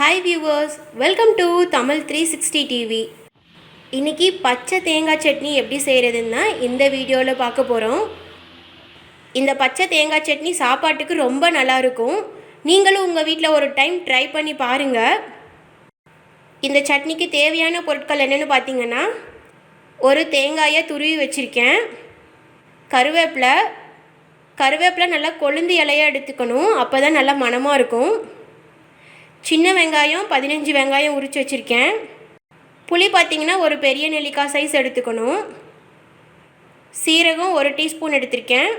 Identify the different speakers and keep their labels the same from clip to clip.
Speaker 1: Hi viewers, welcome to TAMIL360 TV. இன்னைக்கு பச்சை தேங்காய் சட்னி எப்படி செய்கிறதுன்னா இந்த வீடியோவில் பார்க்க போகிறோம். இந்த பச்சை தேங்காய் சட்னி சாப்பாட்டுக்கு ரொம்ப நல்லா இருக்கும். நீங்களும் உங்கள் வீட்டில் ஒரு டைம் ட்ரை பண்ணி பாருங்கள். இந்த சட்னிக்கு தேவையான பொருட்கள் என்னென்னு பார்த்தீங்கன்னா, ஒரு தேங்காயை துருவி வச்சுருக்கேன், கருவேப்பிலை நல்லா கொழுந்து இலையாக எடுத்துக்கணும், அப்போ தான் நல்லா மணமாக இருக்கும். சின்ன வெங்காயம் 15 வெங்காயம் உரித்து வச்சுருக்கேன். புளி பார்த்திங்கன்னா ஒரு பெரிய நெல்லிக்காய் சைஸ் எடுத்துக்கணும். சீரகம் 1 டீஸ்பூன் எடுத்திருக்கேன்.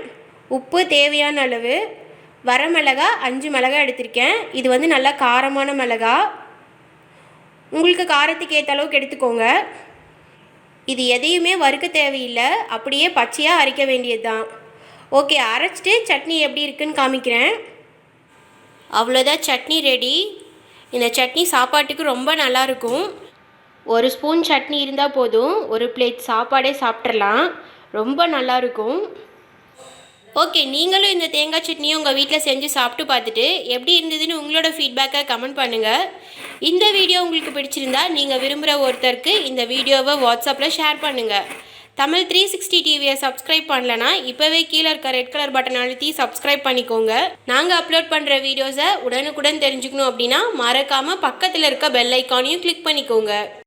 Speaker 1: உப்பு தேவையான அளவு. வரமிளகா 5 மிளகாய் எடுத்திருக்கேன். இது வந்து நல்லா காரமான மிளகா, உங்களுக்கு காரத்துக்கு ஏற்ற அளவுக்கு எடுத்துக்கோங்க. இது எதையுமே வறுக்க தேவையில்லை, அப்படியே பச்சையாக அரைக்க வேண்டியது தான். ஓகே, அரைச்சிட்டு சட்னி எப்படி இருக்குன்னு காமிக்கிறேன். அவ்வளோதான், சட்னி ரெடி. இந்த சட்னி சாப்பாட்டுக்கு ரொம்ப நல்லாயிருக்கும். 1 ஸ்பூன் சட்னி இருந்தால் போதும், ஒரு பிளேட் சாப்பாடே சாப்பிட்றலாம். ரொம்ப நல்லாயிருக்கும். ஓகே, நீங்களும் இந்த தேங்காய் சட்னியை உங்கள் வீட்டில் செஞ்சு சாப்பிட்டு பார்த்துட்டு எப்படி இருந்ததுன்னு உங்களோட ஃபீட்பேக்கை கமெண்ட் பண்ணுங்கள். இந்த வீடியோ உங்களுக்கு பிடிச்சிருந்தா நீங்கள் விரும்புகிற ஒருத்தருக்கு இந்த வீடியோவை வாட்ஸ்அப்பில் ஷேர் பண்ணுங்கள். தமிழ்360 டிவியை சப்ஸ்கிரைப் பண்ணலனா இப்போவே கீழே இருக்க ரெட் கலர் பட்டன் அழுத்தி சப்ஸ்கிரைப் பண்ணிக்கோங்க. நாங்கள் அப்லோட் பண்ணுற வீடியோஸை உடனுக்குடன் தெரிஞ்சுக்கணும் அப்படின்னா மறக்காமல் பக்கத்தில் இருக்க பெல் ஐக்கானையும் கிளிக் பண்ணிக்கோங்க.